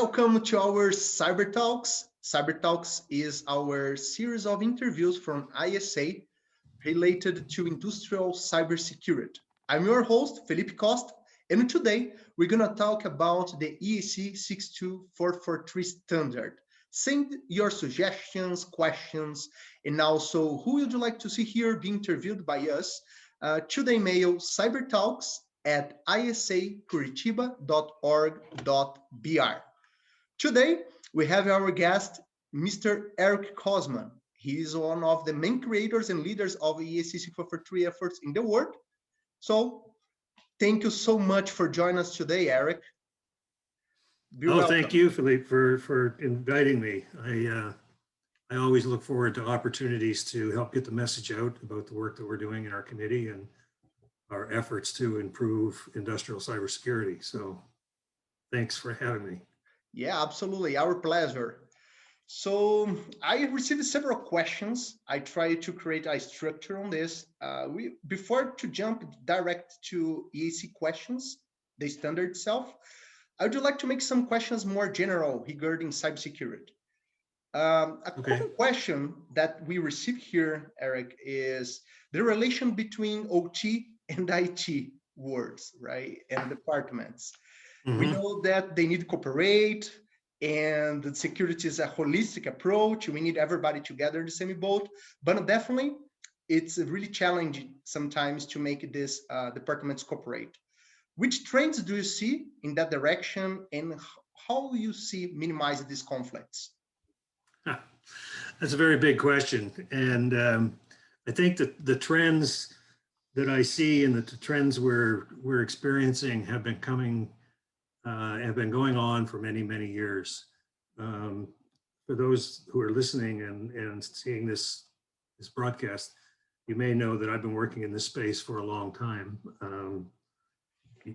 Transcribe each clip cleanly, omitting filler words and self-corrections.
Welcome to our Cyber Talks. Cyber Talks is our series of interviews from ISA related to industrial cybersecurity. I'm your host, Felipe Costa, and today we're going to talk about the EAC 62443 standard. Send your suggestions, questions, and also who would you like to see here be interviewed by us to the email cybertalks@isacuritiba.org.br. Today, we have our guest, Mr. Eric Cosman. He is one of the main creators and leaders of EAC 62443 efforts in the world. So, thank you so much for joining us today, Eric. Thank you, Philippe, for inviting me. I always look forward to opportunities to help get the message out about the work that we're doing in our committee and our efforts to improve industrial cybersecurity. So thanks for having me. Yeah, absolutely. Our pleasure. So I received several questions. I tried to create a structure on this. Before to jump direct to EAC questions, the standard itself, I would like to make some questions more general regarding cybersecurity. Common question that we receive here, Eric, is the relation between OT and IT words, right, and departments. We know that they need to cooperate, and the security is a holistic approach. We need everybody together in the same boat, but definitely it's really challenging sometimes to make this departments cooperate. Which trends do you see in that direction, and how you see minimize these conflicts? That's a very big question, and I think that the trends that I see and the trends we're experiencing have been going on for many, many years. For those who are listening and seeing this broadcast, you may know that I've been working in this space for a long time.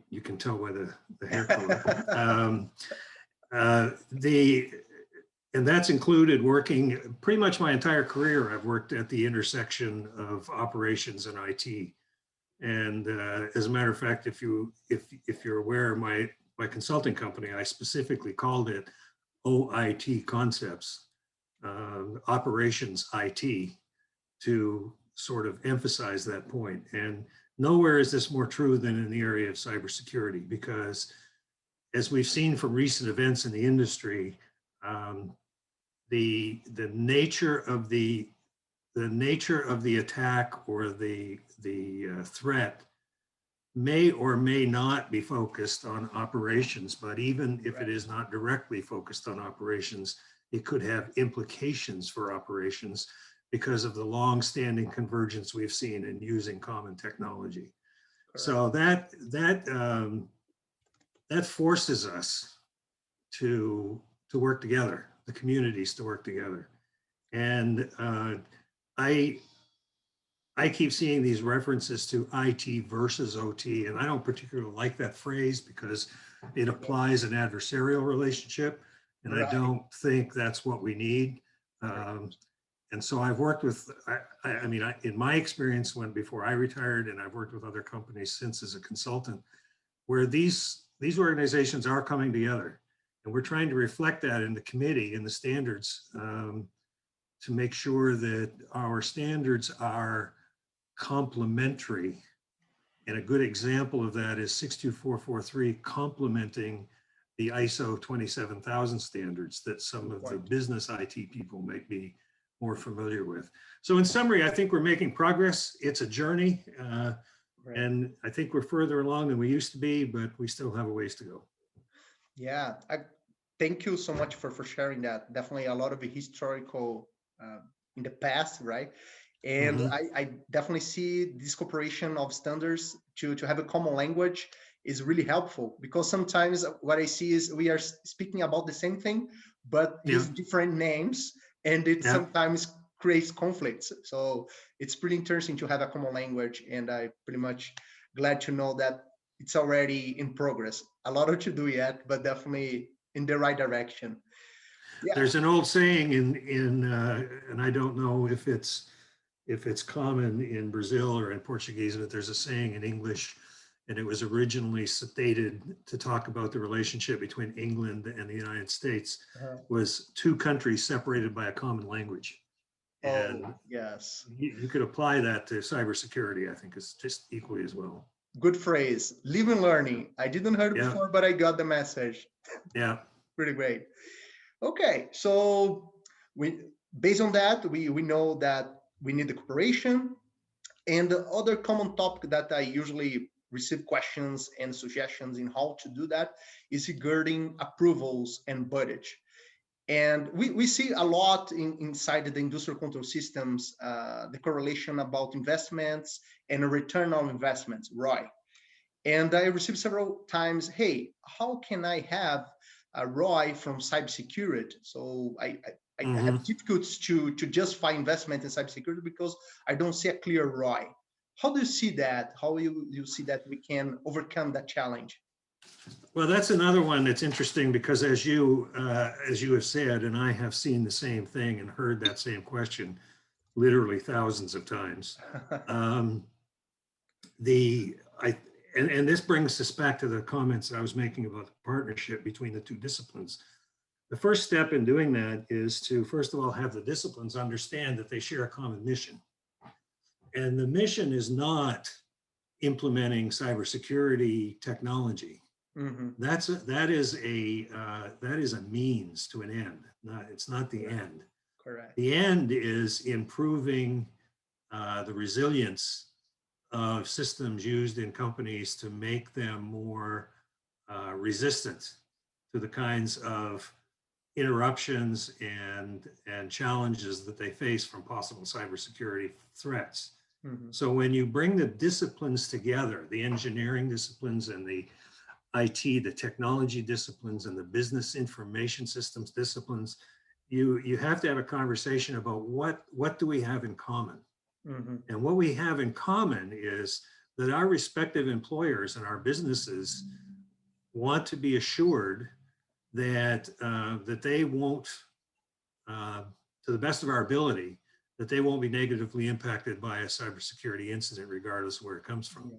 You can tell by the hair color. And that's included working pretty much my entire career. I've worked at the intersection of operations and IT. And as a matter of fact, if you're aware, my consulting company, I specifically called it OIT Concepts, Operations IT, to sort of emphasize that point. And nowhere is this more true than in the area of cybersecurity, because as we've seen from recent events in the industry, the nature of the attack or the threat may or may not be focused on operations, but even if it is not directly focused on operations, it could have implications for operations because of the long-standing convergence we've seen in using common technology. Correct. So that forces us to work together, the communities to work together. And I keep seeing these references to IT versus OT, and I don't particularly like that phrase because it applies an adversarial relationship, and I don't think that's what we need. And so I've worked with, in my experience before I retired, and I've worked with other companies since as a consultant, where these organizations are coming together, and we're trying to reflect that in the committee and the standards to make sure that our standards are complementary. And a good example of that is 62443 complementing the ISO 27000 standards that some of the business IT people might be more familiar with. So in summary, I think we're making progress. It's a journey, and I think we're further along than we used to be, but we still have a ways to go. Yeah, thank you so much for sharing that. Definitely a lot of the historical in the past, right? And I definitely see this cooperation of standards to have a common language is really helpful, because sometimes what I see is we are speaking about the same thing, but use different names, and it sometimes creates conflicts. So it's pretty interesting to have a common language, and I'm pretty much glad to know that it's already in progress. A lot to do yet, but definitely in the right direction. Yeah. There's an old saying and I don't know if it's common in Brazil or in Portuguese, but there's a saying in English, and it was originally stated to talk about the relationship between England and the United States, was two countries separated by a common language. And yes. you could apply that to cybersecurity, I think, is just equally as well. Good phrase, live and learning. I didn't heard it before, but I got the message. Yeah. Pretty great. Okay, so based on that, we know that we need the cooperation. And the other common topic that I usually receive questions and suggestions in how to do that is regarding approvals and budget. And we see a lot inside the industrial control systems, the correlation about investments and a return on investments, ROI. And I received several times, hey, how can I have a ROI from cybersecurity? So I have difficulties to justify investment in cybersecurity because I don't see a clear ROI. How do you see that? How you see that we can overcome that challenge? Well, that's another one that's interesting because as you have said, and I have seen the same thing and heard that same question literally thousands of times. And this brings us back to the comments I was making about the partnership between the two disciplines. The first step in doing that is to, first of all, have the disciplines understand that they share a common mission. And the mission is not implementing cybersecurity technology. That is a means to an end. It's not the end. Correct. The end is improving the resilience of systems used in companies to make them more resistant to the kinds of interruptions and challenges that they face from possible cybersecurity threats. So when you bring the disciplines together, the engineering disciplines and the IT, the technology disciplines and the business information systems disciplines, you have to have a conversation about what do we have in common? And what we have in common is that our respective employers and our businesses want to be assured that that they won't, to the best of our ability, that they won't be negatively impacted by a cybersecurity incident, regardless of where it comes from.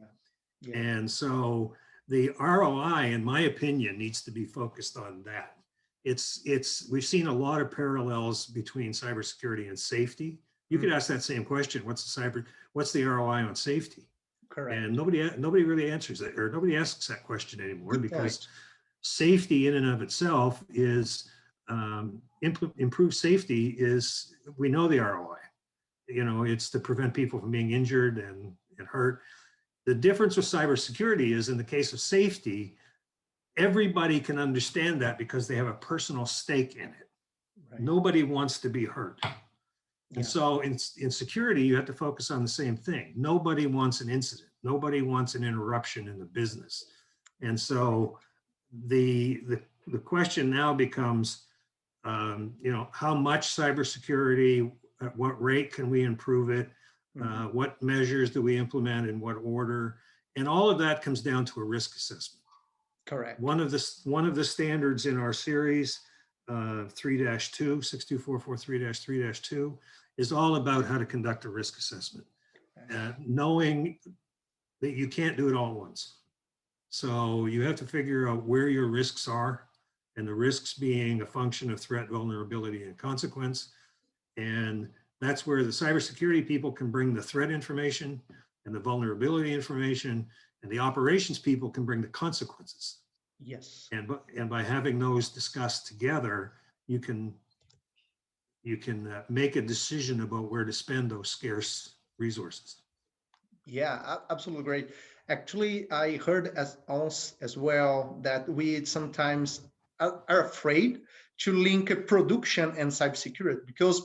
And so the ROI, in my opinion, needs to be focused on that. We've seen a lot of parallels between cybersecurity and safety. You could ask that same question: what's the ROI on safety? Correct. And nobody really answers it, or nobody asks that question anymore. Because safety in and of itself is improved safety is, we know the ROI. It's to prevent people from being injured and hurt. The difference with cybersecurity is, in the case of safety, everybody can understand that because they have a personal stake in it. Nobody wants to be hurt. And so in security, you have to focus on the same thing. Nobody wants an incident. Nobody wants an interruption in the business. And so the question now becomes, how much cybersecurity, at what rate can we improve it? What measures do we implement in what order? And all of that comes down to a risk assessment. Correct. One of the standards in our series, 3-2, 62443-3-2, is all about how to conduct a risk assessment, knowing that you can't do it all at once. So you have to figure out where your risks are, and the risks being a function of threat, vulnerability, and consequence. And that's where the cybersecurity people can bring the threat information and the vulnerability information, and the operations people can bring the consequences. Yes. And by having those discussed together, you can make a decision about where to spend those scarce resources. Yeah, absolutely great. Actually, I heard as well that we sometimes are afraid to link production and cybersecurity, because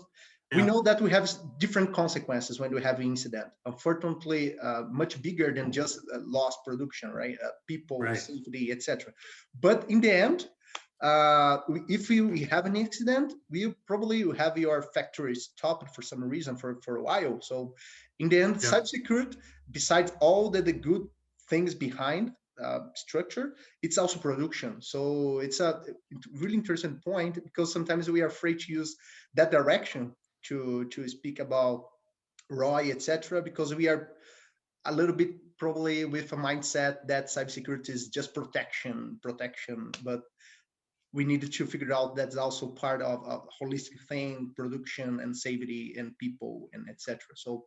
we know that we have different consequences when we have an incident. Unfortunately, much bigger than just lost production, right? People, safety, etc. But in the end, if we have an incident, we probably will have your factory stopped for some reason for a while. So in the end, cybersecurity, besides all the good things behind structure, it's also production. So it's a really interesting point, because sometimes we are afraid to use that direction to speak about ROI, etc., because we are a little bit probably with a mindset that cybersecurity is just protection, but we needed to figure out that's also part of a holistic thing, production and safety and people and etc. So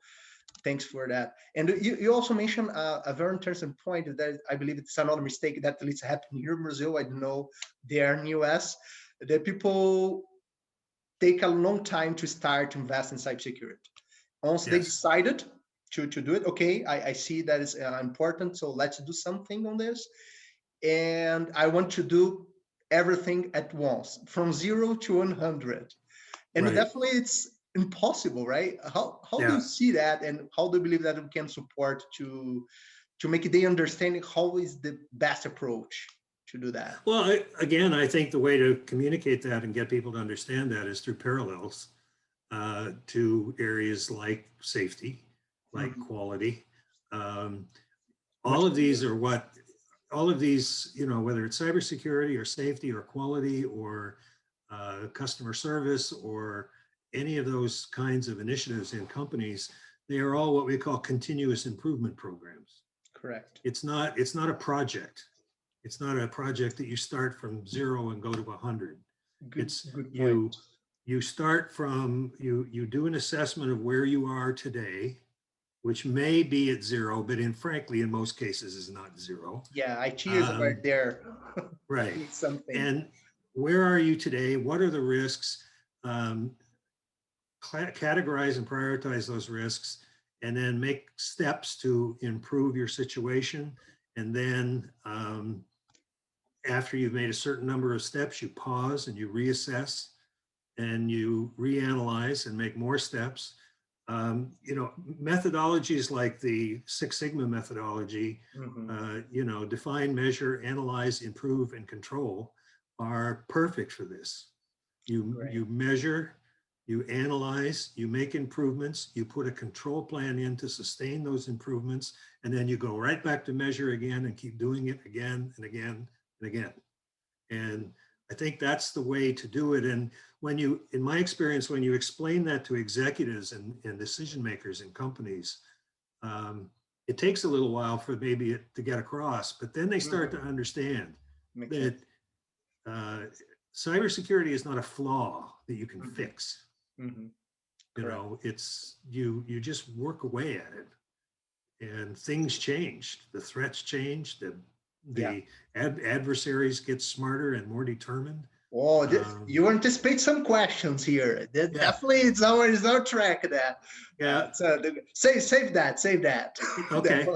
thanks for that. And you also mentioned a very interesting point that I believe it's another mistake that at least happened here in Brazil. I don't know there in the US, that people take a long time to start to invest in cybersecurity. Once they decided to do it, okay, I see that is important, so let's do something on this. And I want to do everything at once, from 0 to 100. And definitely it's impossible, right? How do you see that, and how do you believe that we can support to make they understand how is the best approach to do that? Well, again, I think the way to communicate that and get people to understand that is through parallels to areas like safety, like quality. All of these, you know, whether it's cybersecurity or safety or quality or customer service or any of those kinds of initiatives in companies, they are all what we call continuous improvement programs. Correct. It's not a project. It's not a project that you start from 0 and go to 100. Good point. You start from, you do an assessment of where you are today, which may be at 0, but frankly, in most cases is not 0. Yeah, IT is right there. Right. Something. And where are you today? What are the risks? Categorize and prioritize those risks, and then make steps to improve your situation. And then after you've made a certain number of steps, you pause and you reassess and you reanalyze and make more steps. You know, methodologies like the Six Sigma methodology, you know, define, measure, analyze, improve, and control are perfect for this. You measure, you analyze, you make improvements, you put a control plan in to sustain those improvements, and then you go right back to measure again and keep doing it again and again and again. And I think that's the way to do it. And when you, in my experience, when you explain that to executives and decision makers in companies, it takes a little while for maybe it to get across, but then they start to understand that cybersecurity is not a flaw that you can fix. You know, it's you just work away at it, and things change. The threats change. The adversaries get smarter and more determined. Oh, you anticipate some questions here. Definitely, it's our track. That so save that. Okay.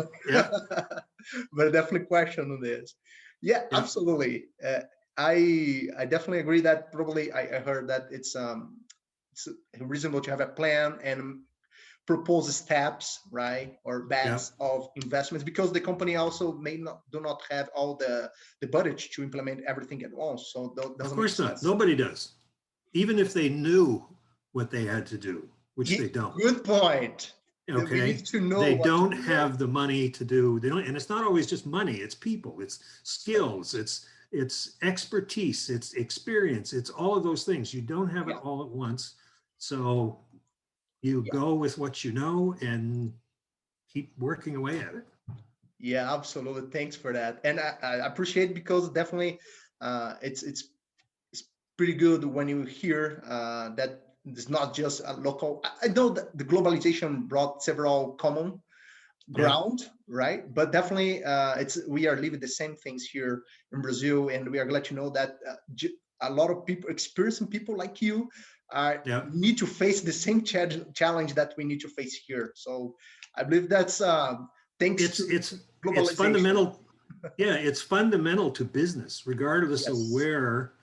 But definitely question on this. Yeah, absolutely. I definitely agree that probably I heard that it's reasonable to have a plan and propose steps, right, or bets of investments, because the company also do not have all the budget to implement everything at once. So of course not. Nobody does, even if they knew what they had to do, which they don't. Good point. Okay, we need to know they don't have the money to do. They don't, and it's not always just money. It's people. It's skills. It's expertise. It's experience. It's all of those things. You don't have it all at once. So you go with what you know and keep working away at it. Yeah, absolutely. Thanks for that. And I appreciate, because definitely it's pretty good when you hear that it's not just a local. I know that the globalization brought several common ground, right? But definitely we are living the same things here in Brazil, and we are glad to know that a lot of people, experiencing people like you, need to face the same challenge that we need to face here. So I believe that's thanks to globalization. It's fundamental. It's fundamental to business, regardless of where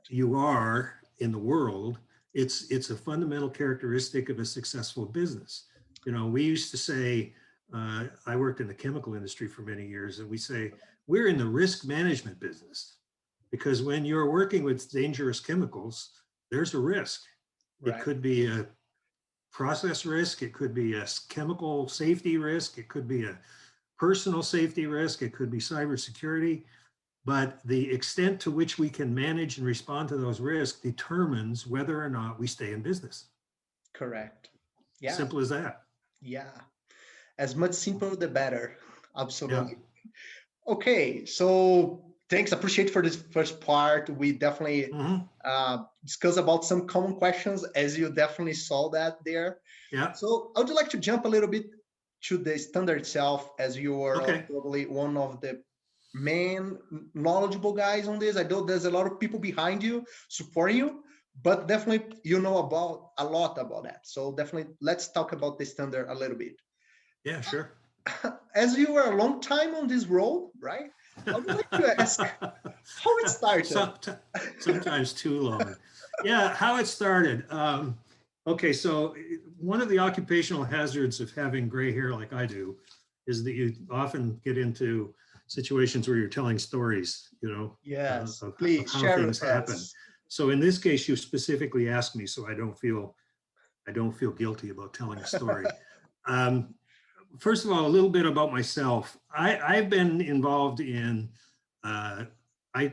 you are in the world. It's a fundamental characteristic of a successful business. You know, we used to say, I worked in the chemical industry for many years, and we say, we're in the risk management business, because when you're working with dangerous chemicals, there's a risk. It could be a process risk. It could be a chemical safety risk. It could be a personal safety risk. It could be cybersecurity. But the extent to which we can manage and respond to those risks determines whether or not we stay in business. Correct. Yeah. Simple as that. Yeah. As much simple, the better. Yeah. Absolutely. Okay, so thanks. Appreciate for this first part. We definitely discuss about some common questions, as you definitely saw that there. Yeah. So I would like to jump a little bit to the standard itself, as you are Okay. probably one of the main knowledgeable guys on this. I know there's a lot of people behind you supporting you, but definitely you know about a lot about that. So definitely let's talk about the standard a little bit. Yeah, sure. As you were a long time on this role, right? I would like to ask how it started. Sometimes too long. Yeah, how it started. Okay, so one of the occupational hazards of having gray hair like I do is that you often get into situations where you're telling stories, Yes, of please how share things with happen. us. So in this case, you specifically asked me, so I don't feel guilty about telling a story. First of all, a little bit about myself. I've been involved in, I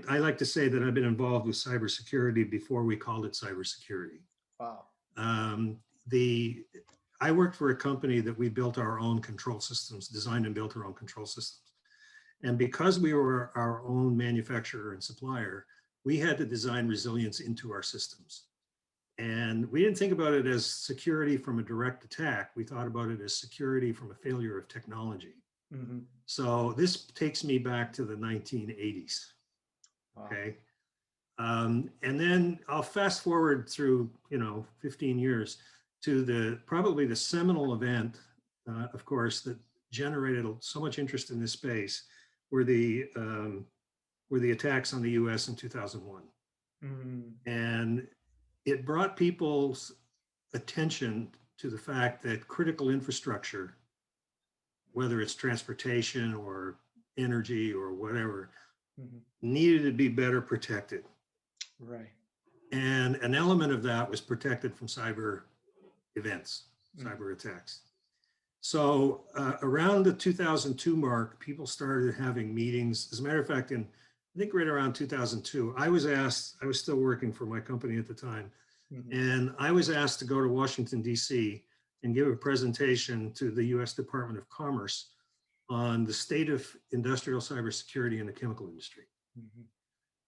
like to say that I've been involved with cybersecurity before we called it cybersecurity. Wow. I worked for a company that we built our own control systems, designed and built our own control systems. And because we were our own manufacturer and supplier, we had to design resilience into our systems. And we didn't think about it as security from a direct attack. We thought about it as security from a failure of technology. Mm-hmm. So this takes me back to the 1980s. Wow. Okay. And then I'll fast forward through, 15 years to probably the seminal event, of course, that generated so much interest in this space were the attacks on the US in 2001. Mm-hmm. And it brought people's attention to the fact that critical infrastructure, whether it's transportation or energy or whatever, needed to be better protected. Right. And an element of that was protected from cyber events, cyber attacks. So around the 2002 mark, people started having meetings. As a matter of fact, I think right around 2002, I was still working for my company at the time, and I was asked to go to Washington, D.C. and give a presentation to the U.S. Department of Commerce on the state of industrial cybersecurity in the chemical industry.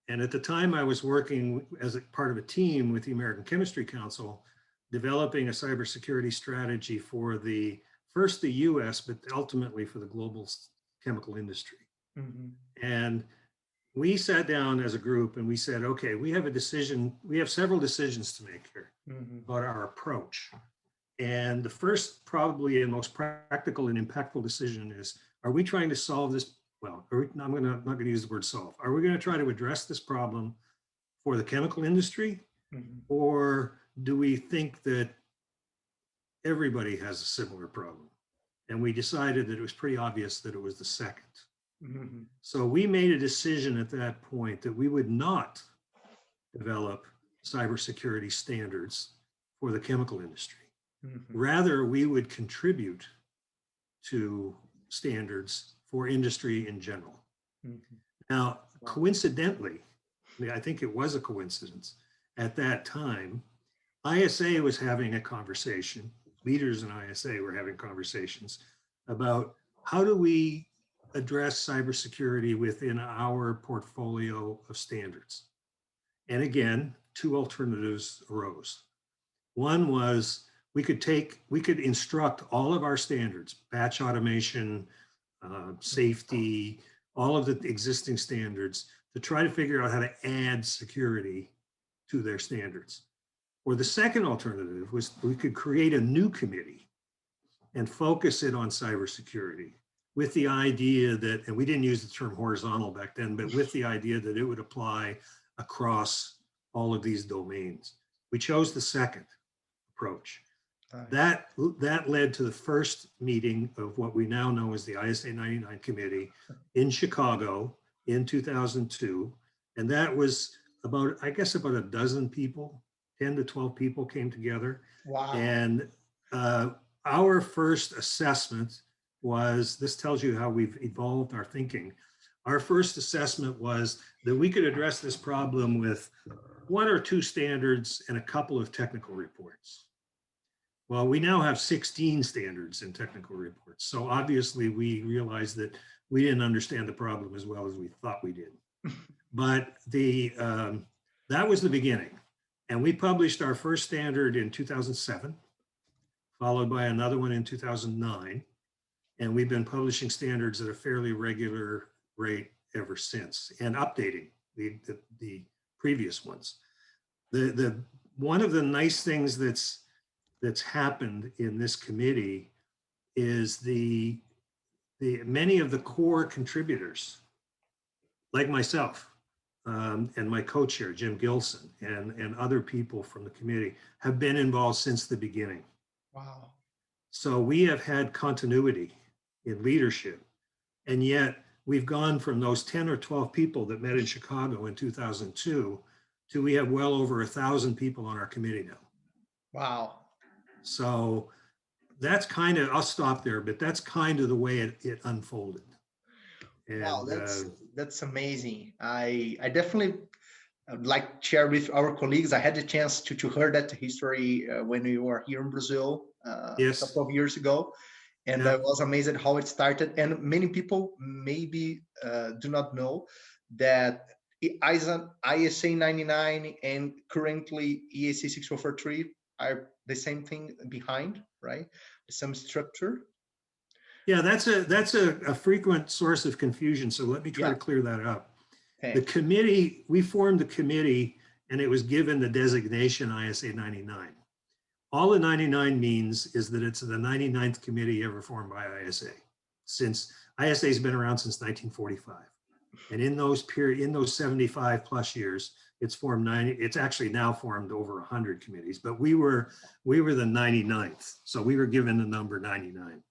And at the time, I was working as a part of a team with the American Chemistry Council, developing a cybersecurity strategy for first the US, but ultimately for the global chemical industry. And we sat down as a group and we said, okay, we have several decisions to make here about our approach. And the first, probably and most practical and impactful decision is, are we trying to solve this? Well, I'm not going to use the word solve. Are we going to try to address this problem for the chemical industry? Or do we think that everybody has a similar problem? And we decided that it was pretty obvious that it was the second. So we made a decision at that point that we would not develop cybersecurity standards for the chemical industry. Rather, we would contribute to standards for industry in general. Now, coincidentally, I think it was a coincidence, at that time, ISA was having a conversation, leaders in ISA were having conversations about how do we address cybersecurity within our portfolio of standards. And again, two alternatives arose. One was we could instruct all of our standards, batch automation, safety, all of the existing standards, to try to figure out how to add security to their standards. Or the second alternative was we could create a new committee and focus it on cybersecurity with the idea that, and we didn't use the term horizontal back then, but with the idea that it would apply across all of these domains. We chose the second approach. Nice. That led to the first meeting of what we now know as the ISA 99 committee in Chicago in 2002. And that was about a dozen people, 10 to 12 people came together. Wow. And our first assessment was, this tells you how we've evolved our thinking. Our first assessment was that we could address this problem with one or two standards and a couple of technical reports. Well, we now have 16 standards in technical reports. So obviously we realized that we didn't understand the problem as well as we thought we did. But that was the beginning. And we published our first standard in 2007, followed by another one in 2009. And we've been publishing standards at a fairly regular rate ever since, and updating the previous ones. One of the nice things that's happened in this committee is the many of the core contributors, like myself, and my co-chair, Jim Gilson, and other people from the committee have been involved since the beginning. Wow. So we have had continuity in leadership, and yet we've gone from those 10 or 12 people that met in Chicago in 2002 to we have well over 1,000 people on our committee now. Wow. So that's kind of, I'll stop there, but that's kind of the way it unfolded. And, wow, that's amazing. I definitely like to share with our colleagues. I had the chance to hear that history when we were here in Brazil yes. a couple of years ago. And I was amazed at how it started. And many people maybe do not know that ISA 99 and currently EAC 6443 are the same thing behind, right? Some structure. Yeah, that's a frequent source of confusion. So let me try to clear that up. Okay. The committee, we formed the committee and it was given the designation ISA 99. All the 99 means is that it's the 99th committee ever formed by ISA. Since ISA has been around since 1945. And in those 75 plus years, it's actually now formed over 100 committees, but we were the 99th. So we were given the number 99.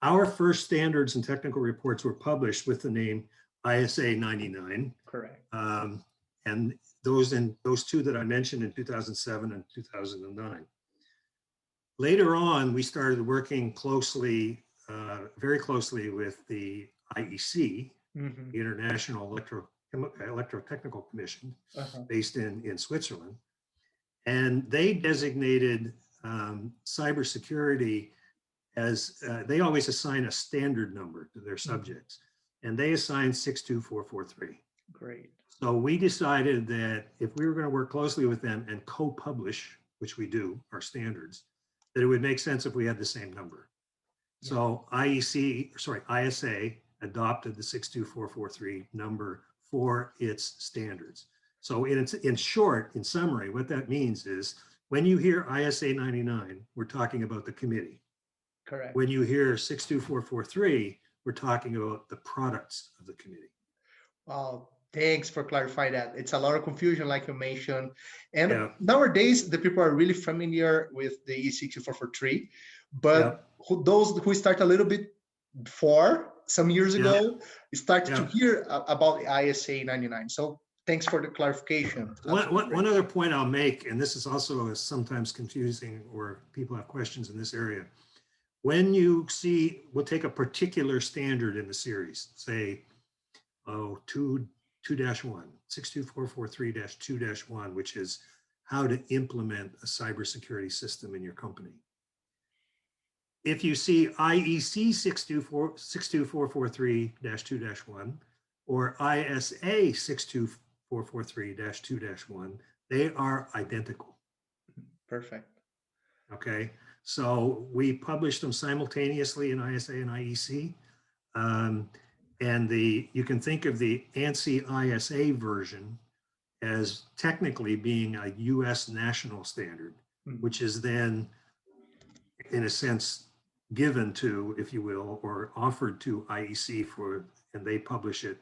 Our first standards and technical reports were published with the name ISA 99. Correct. And those two that I mentioned in 2007 and 2009. Later on, we started working closely, very closely with the IEC, the International Electrotechnical Commission, based in Switzerland. And they designated cybersecurity as, they always assign a standard number to their subjects, and they assigned 62443. Great. So we decided that if we were going to work closely with them and co-publish, which we do, our standards, that it would make sense if we had the same number. Yeah. So ISA adopted the 62443 number for its standards. So in short, in summary, what that means is when you hear ISA 99, we're talking about the committee. Correct. When you hear 62443, we're talking about the products of the committee. Wow. Thanks for clarifying that. It's a lot of confusion, like you mentioned. And nowadays, the people are really familiar with the E6443, but those who start a little bit before, some years ago, started to hear about the ISA 99. So thanks for the clarification. One other point I'll make, and this is also sometimes confusing or people have questions in this area. When you see, we'll take a particular standard in the series, say, 2-1, 62443-2-1, which is how to implement a cybersecurity system in your company. If you see IEC 62443-2-1 or ISA 62443-2-1, they are identical. Perfect. Okay, so we published them simultaneously in ISA and IEC. And you can think of the ANSI ISA version as technically being a US national standard, which is then, in a sense, given to, if you will, or offered to IEC and they publish it,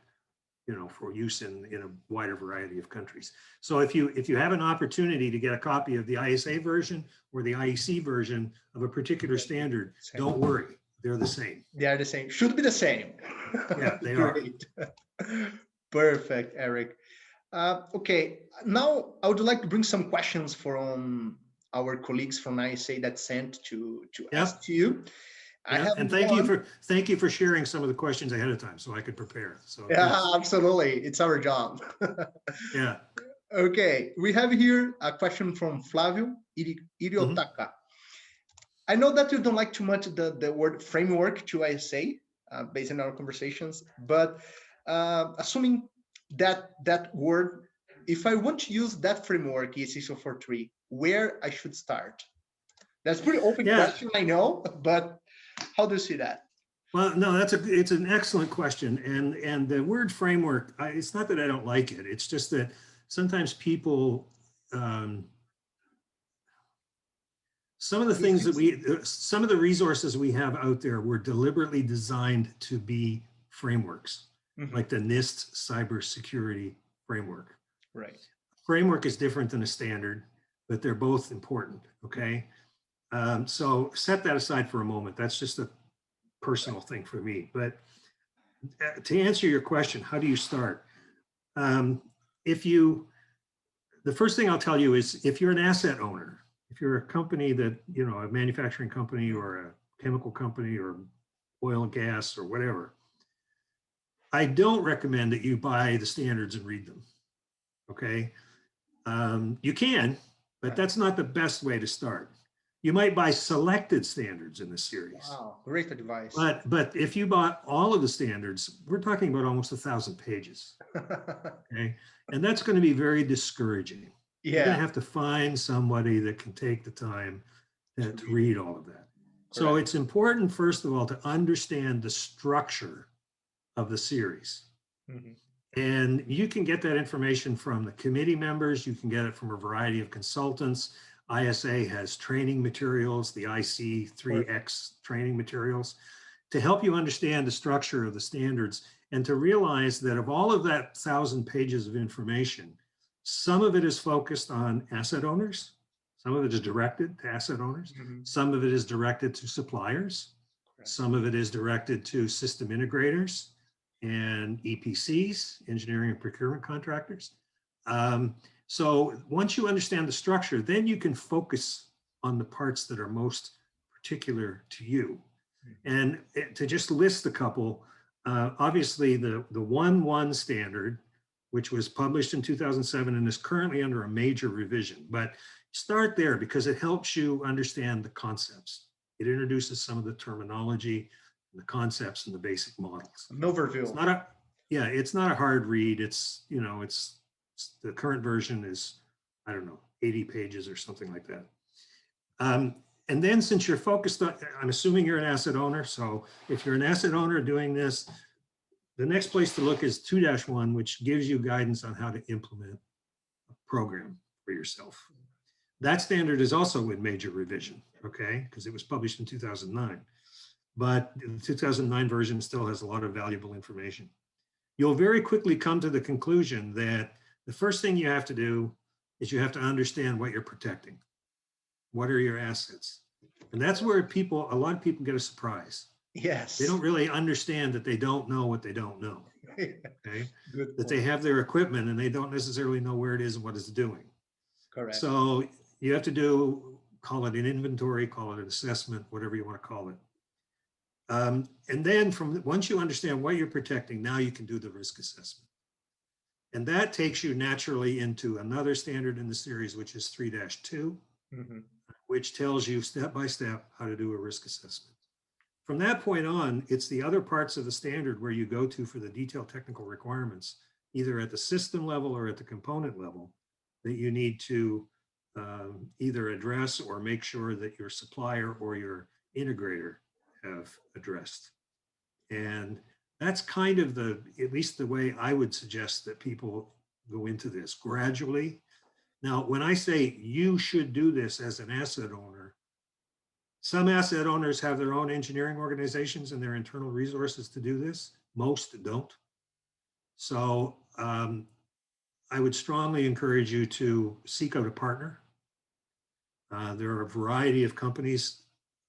for use in a wider variety of countries. So if you have an opportunity to get a copy of the ISA version or the IEC version of a particular standard, don't worry, they're the same. They are the same. Should be the same. Yeah, they are. Perfect, Eric. Okay, now I would like to bring some questions from our colleagues from ISA that sent to ask to you. And thank you for sharing some of the questions ahead of time so I could prepare. So absolutely, it's our job. Yeah. Okay, we have here a question from Flavio Iriotaka. I know that you don't like too much the word framework to ISA, based on our conversations, but assuming that word, if I want to use that framework, ESA 43, where I should start? That's a pretty open Yeah. question, I know, but how do you see that? Well, no, it's an excellent question. And the word framework, it's not that I don't like it. It's just that sometimes people, some of the things that some of the resources we have out there were deliberately designed to be frameworks, like the NIST cybersecurity framework. Right. Framework is different than a standard, but they're both important, okay? So set that aside for a moment. That's just a personal thing for me. But to answer your question, how do you start? The first thing I'll tell you is if you're an asset owner, if you're a company that, you know, a manufacturing company or a chemical company or oil and gas or whatever, I don't recommend that you buy the standards and read them, okay? You can, but that's not the best way to start. You might buy selected standards in the series. Wow, great advice. But if you bought all of the standards, we're talking about almost 1,000 pages, okay? And that's going to be very discouraging. Yeah. You're going to have to find somebody that can take the time to read all of that. Correct. So it's important, first of all, to understand the structure of the series. And you can get that information from the committee members. You can get it from a variety of consultants. ISA has training materials, the IC3X training materials, to help you understand the structure of the standards and to realize that of all of that 1,000 pages of information, some of it is focused on asset owners, some of it is directed to asset owners, some of it is directed to suppliers, some of it is directed to system integrators and EPCs, engineering and procurement contractors. So once you understand the structure, then you can focus on the parts that are most particular to you. And to just list a couple, obviously the 1.1 standard, which was published in 2007 and is currently under a major revision, but start there because it helps you understand the concepts. It introduces some of the terminology, the concepts, and the basic models. An overview. It's not a hard read. It's, you know, it's the current version is, I don't know, 80 pages or something like that. And then since you're focused on, I'm assuming you're an asset owner. So if you're an asset owner doing this, the next place to look is 2-1, which gives you guidance on how to implement a program for yourself. That standard is also in major revision, okay? Because it was published in 2009. But the 2009 version still has a lot of valuable information. You'll very quickly come to the conclusion that the first thing you have to do is you have to understand what you're protecting. What are your assets? And that's where a lot of people get a surprise. Yes. They don't really understand that they don't know what they don't know. Okay. That they have their equipment and they don't necessarily know where it is and what it's doing. Correct. So you have to call it an inventory, call it an assessment, whatever you want to call it. And then once you understand what you're protecting, now you can do the risk assessment. And that takes you naturally into another standard in the series, which is 3-2, which tells you step by step how to do a risk assessment. From that point on, it's the other parts of the standard where you go to for the detailed technical requirements, either at the system level or at the component level, that you need to either address or make sure that your supplier or your integrator have addressed. And that's kind of at least the way I would suggest that people go into this gradually. Now, when I say you should do this as an asset owner, some asset owners have their own engineering organizations and their internal resources to do this. Most don't. So I would strongly encourage you to seek out a partner. There are a variety of companies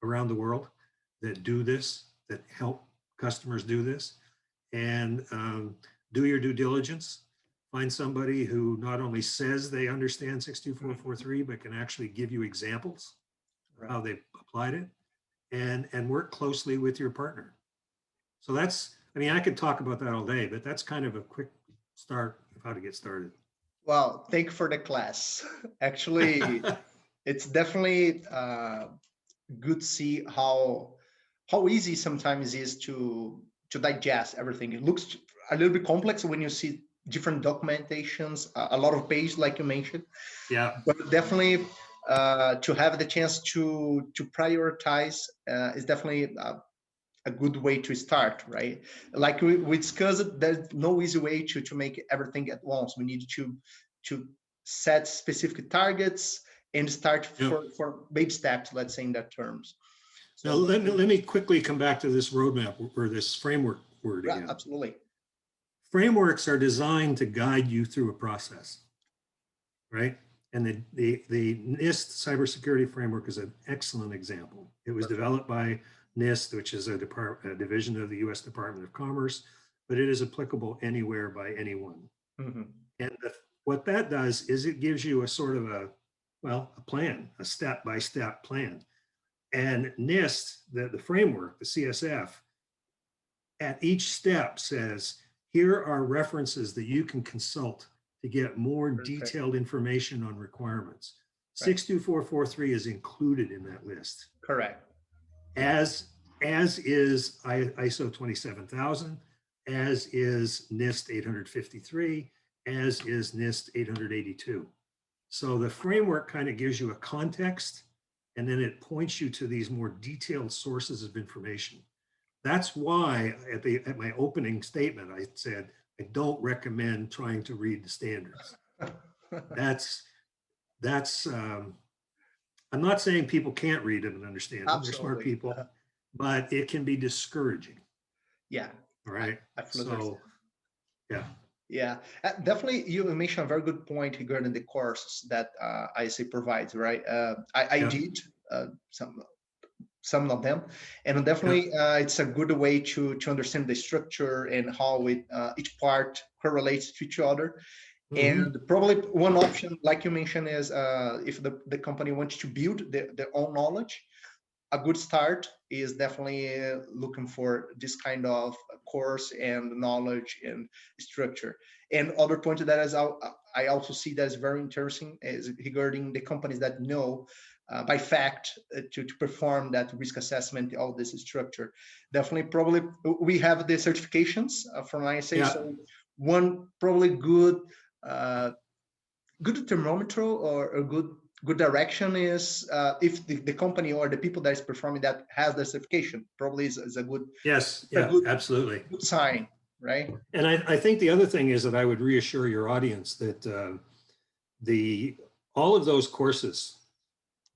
around the world that do this, that help customers do this, and do your due diligence. Find somebody who not only says they understand 62443, but can actually give you examples of how they applied it, and work closely with your partner. So that's, I mean, I could talk about that all day, but that's kind of a quick start of how to get started. Well, thank you for the class. Actually, it's definitely good to see how easy sometimes it is to digest everything. It looks a little bit complex when you see different documentations, a lot of pages, like you mentioned. Yeah. But definitely to have the chance to prioritize is definitely a good way to start, right? Like we discussed, there's no easy way to make everything at once. We need to set specific targets and start Yep. for baby steps, let's say in that terms. Now, So let me quickly come back to this roadmap or this framework word yeah, again. absolutely. Frameworks are designed to guide you through a process, right? And the NIST cybersecurity framework is an excellent example. It was developed by NIST, which is a division of the U.S. Department of Commerce, but it is applicable anywhere by anyone. Mm-hmm. And what that does is it gives you a sort of a plan, a step-by-step plan. And NIST, the framework, the CSF, at each step says, here are references that you can consult to get more detailed information on requirements. Right. 62443 is included in that list. Correct. As is ISO 27000, as is NIST 853, as is NIST 882. So the framework kind of gives you a context, and then it points you to these more detailed sources of information. That's why at my opening statement, I said, I don't recommend trying to read the standards. I'm not saying people can't read them and understand them. They're smart people, but it can be discouraging. Yeah. All right. So, yeah. Yeah, definitely. You mentioned a very good point regarding the courses that ISA provides, right? I did some of them, and definitely it's a good way to understand the structure and how each part correlates to each other. Mm-hmm. And probably one option, like you mentioned, is if the company wants to build their own knowledge, a good start is definitely looking for this kind of course and knowledge and structure. And other point that is I also see that is very interesting is regarding the companies that know by fact to perform that risk assessment, all this structure. Definitely, probably we have the certifications from ISA. Yeah. So one probably good thermometer or a good direction is if the company or the people that is performing that has the certification, probably is a good absolutely good sign, right? And I think the other thing is that I would reassure your audience that all of those courses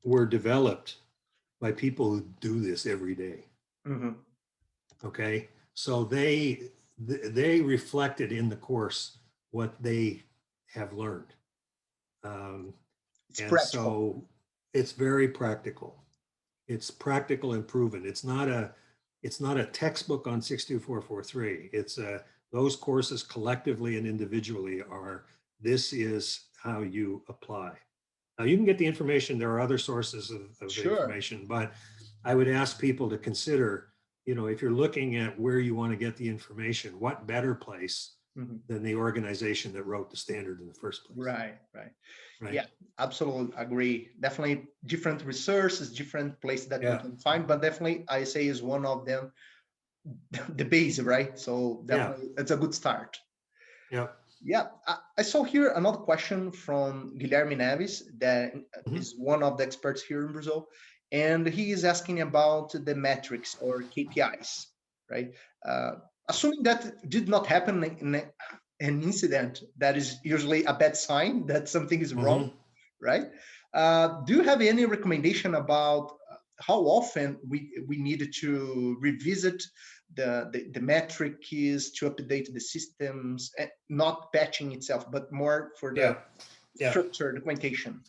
were developed by people who do this every day. Mm-hmm. Okay, so they reflected in the course what they have learned. It's practical. So it's very practical. It's practical and proven. It's not a textbook on 62443. It's those courses collectively and individually this is how you apply. Now you can get the information. There are other sources of Sure. information, but I would ask people to consider, if you're looking at where you want to get the information, what better place than the organization that wrote the standard in the first place. Right. Yeah, absolutely agree. Definitely different resources, different places that we can find, but definitely ISA is one of them, the base, right? So definitely it's a good start. Yeah. I saw here another question from Guilherme Neves, that is one of the experts here in Brazil, and he is asking about the metrics or KPIs, right? Assuming that did not happen in an incident, that is usually a bad sign that something is wrong, right? Do you have any recommendation about how often we needed to revisit the metric is to update the systems, and not patching itself, but more for the structure documentation?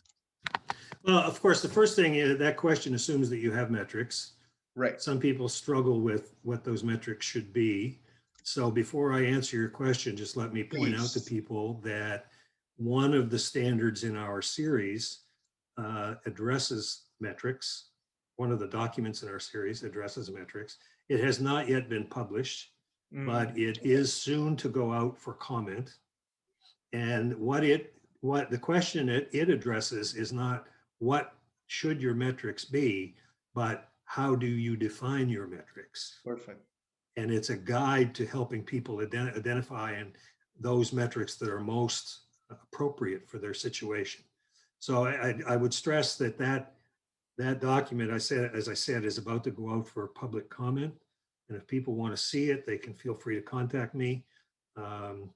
Well, of course, the first thing is that question assumes that you have metrics. Right. Some people struggle with what those metrics should be. So before I answer your question, just let me point out to people that one of the standards in our series addresses metrics. One of the documents in our series addresses metrics. It has not yet been published, but it is soon to go out for comment. And what the question it addresses is not what should your metrics be, but how do you define your metrics? Perfect. And it's a guide to helping people identify and those metrics that are most appropriate for their situation. So I would stress that document, as I said, is about to go out for public comment. And if people want to see it, they can feel free to contact me. I'm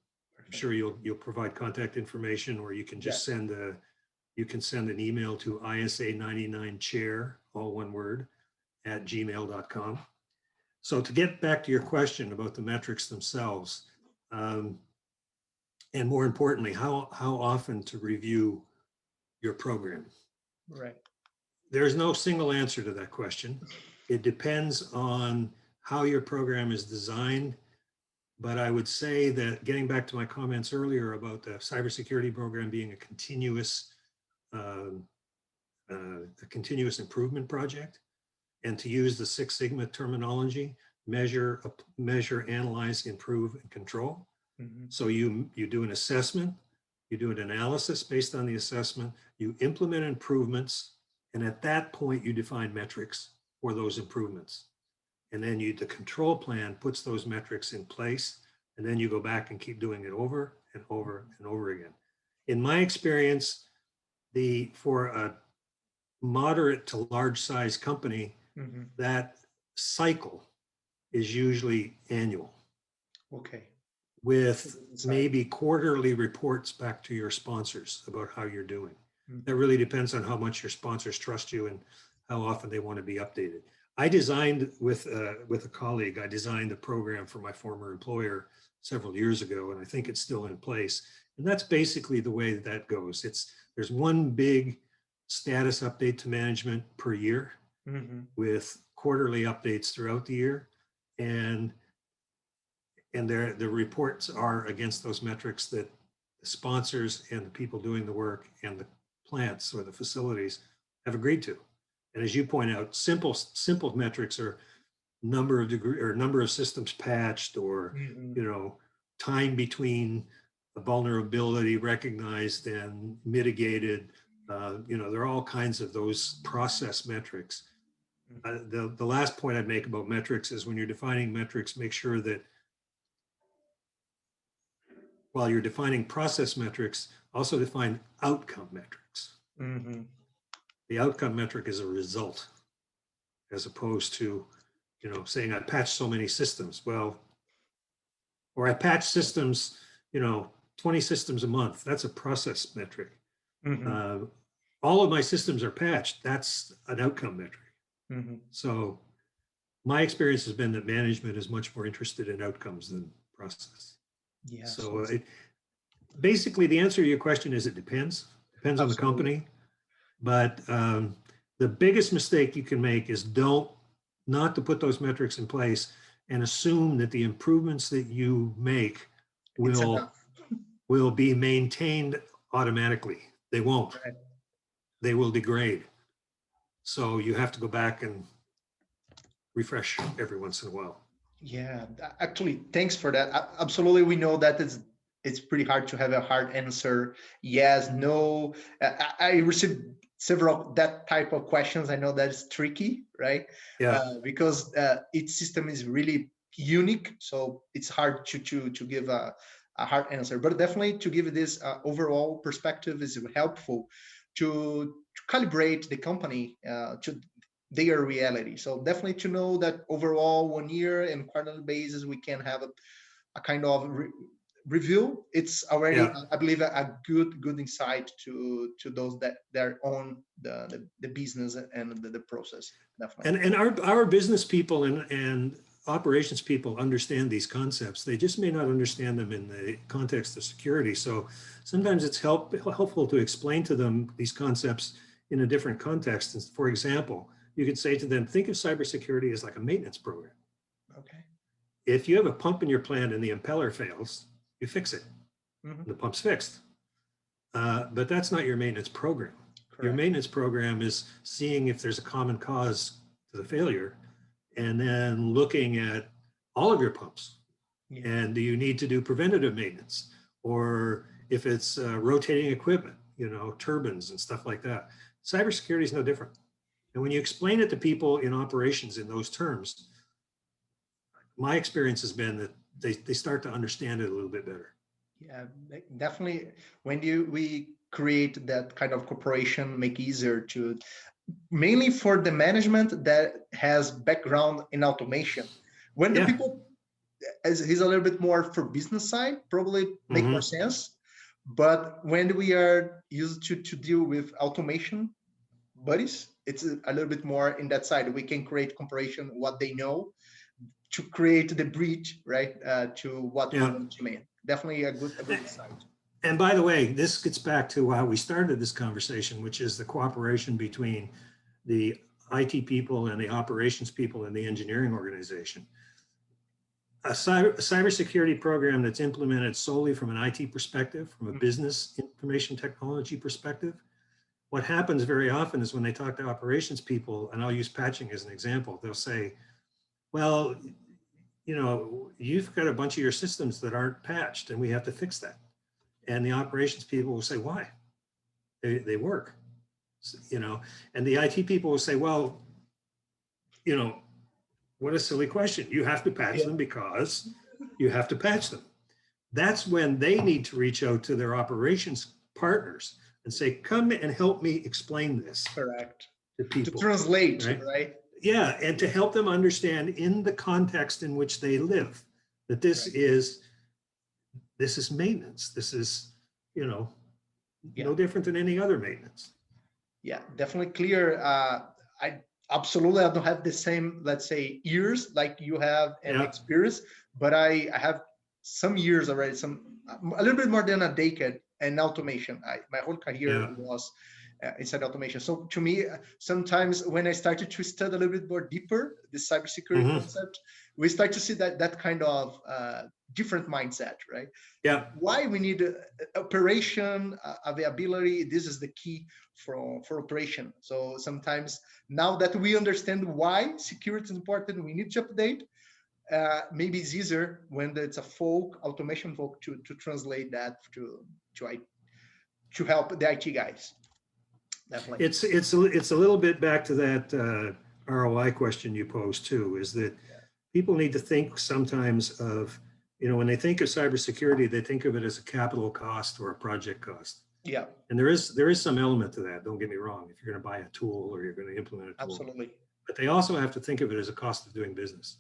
sure you'll provide contact information, or you can just send an email to isa99chair, all one word, @gmail.com. So to get back to your question about the metrics themselves, and more importantly, how often to review your program. Right. There's no single answer to that question. It depends on how your program is designed. But I would say that, getting back to my comments earlier about the cybersecurity program being a continuous improvement project, and to use the Six Sigma terminology, measure, analyze, improve, and control. Mm-hmm. So you do an assessment, you do an analysis based on the assessment, you implement improvements, and at that point you define metrics for those improvements. And then the control plan puts those metrics in place, and then you go back and keep doing it over and over and over again. In my experience, for a moderate to large size company, mm-hmm. that cycle is usually annual. Okay. With maybe quarterly reports back to your sponsors about how you're doing. Mm-hmm. That really depends on how much your sponsors trust you and how often they want to be updated. I designed with a colleague, I designed a program for my former employer several years ago, and I think it's still in place. And that's basically the way that goes. There's one big status update to management per year, mm-hmm. with quarterly updates throughout the year. And the reports are against those metrics that the sponsors and the people doing the work and the plants or the facilities have agreed to. And as you point out, simple metrics are number of systems patched, or mm-hmm. Time between a vulnerability recognized and mitigated. There are all kinds of those process metrics. The last point I'd make about metrics is, when you're defining metrics, make sure that while you're defining process metrics, also define outcome metrics. Mm-hmm. The outcome metric is a result, as opposed to, saying I patched so many systems. Well, or I patched systems, 20 systems a month. That's a process metric. Mm-hmm. All of my systems are patched. That's an outcome metric. Mm-hmm. So my experience has been that management is much more interested in outcomes than process. Yeah. So basically the answer to your question is, it depends. Depends on the company. But the biggest mistake you can make is not to put those metrics in place and assume that the improvements that you make will be maintained automatically. They won't. Right. They will degrade. So you have to go back and refresh every once in a while. Yeah, actually, thanks for that. Absolutely, we know that it's pretty hard to have a hard answer. Yes, no. I received several that type of questions. I know that it's tricky, right? Yeah. Because each system is really unique, so it's hard to give a hard answer. But definitely, to give this overall perspective is helpful to calibrate the company to their reality. So definitely to know that overall 1 year and quarterly basis, we can have a kind of review. It's already, I believe, a good insight to those that own the business and the process. Definitely. And our business people and operations people understand these concepts. They just may not understand them in the context of security. So sometimes it's helpful to explain to them these concepts in a different context. And for example, you could say to them, think of cybersecurity as like a maintenance program. Okay. If you have a pump in your plant and the impeller fails, you fix it. Mm-hmm. The pump's fixed. But that's not your maintenance program. Correct. Your maintenance program is seeing if there's a common cause to the failure, and then looking at all of your pumps. Yeah. And do you need to do preventative maintenance? Or if it's rotating equipment, turbines and stuff like that. Cybersecurity is no different. And when you explain it to people in operations in those terms, my experience has been that they start to understand it a little bit better. Yeah, definitely. When we create that kind of cooperation, make easier to, mainly for the management that has background in automation. When the people, as he's a little bit more for business side, probably make more sense. But when we are used to deal with automation buddies, it's a little bit more in that side. We can create comparison, what they know, to create the bridge, right, to what we want to mean. Definitely a good side. And by the way, this gets back to how we started this conversation, which is the cooperation between the IT people and the operations people and the engineering organization. A cybersecurity program that's implemented solely from an IT perspective, from a business information technology perspective, what happens very often is when they talk to operations people, and I'll use patching as an example, they'll say, well, you know, you've got a bunch of your systems that aren't patched and we have to fix that. And the operations people will say, why? They work, you know, and the IT people will say, well, you know, what a silly question. You have to patch them because you have to patch them. That's when they need to reach out to their operations partners and say, come and help me explain this. Correct. To people. To translate, right? Yeah, and to help them understand in the context in which they live, that this is maintenance. This is, you know, no different than any other maintenance. Yeah, definitely clear. I don't have the same, let's say, years like you have and experience, but I have some years already, a little bit more than a decade in automation. My whole career was inside automation. So to me, sometimes when I started to study a little bit more deeper, the cybersecurity concept, we start to see that kind of different mindset, right? Yeah. Why we need operation availability. This is the key for operation. So sometimes now that we understand why security is important, we need to update. Maybe it's easier when it's a automation folk to translate that to help the IT guys. Definitely. It's a little bit back to that ROI question you posed too, is that people need to think sometimes of, you know, when they think of cybersecurity, they think of it as a capital cost or a project cost. Yeah. And there is some element to that. Don't get me wrong. If you're going to buy a tool or you're going to implement a tool. Absolutely. But they also have to think of it as a cost of doing business.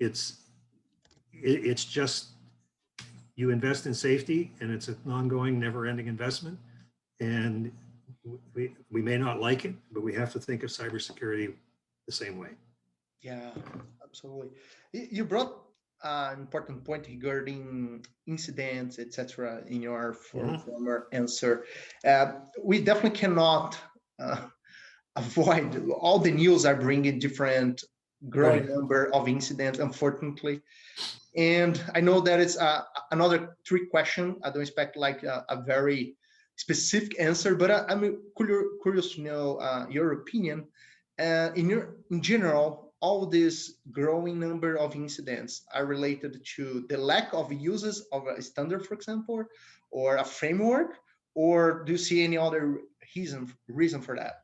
It's just, you invest in safety and it's an ongoing, never-ending investment. And we may not like it, but we have to think of cybersecurity the same way. Yeah, absolutely. You brought an important point regarding incidents, etc. in your former answer. We definitely cannot avoid, all the news are bringing different growing number of incidents, unfortunately. And I know that it's another trick question. I don't expect like a very specific answer, but I'm curious to know your opinion. In general, all this growing number of incidents are related to the lack of uses of a standard, for example, or a framework, or do you see any other reason for that?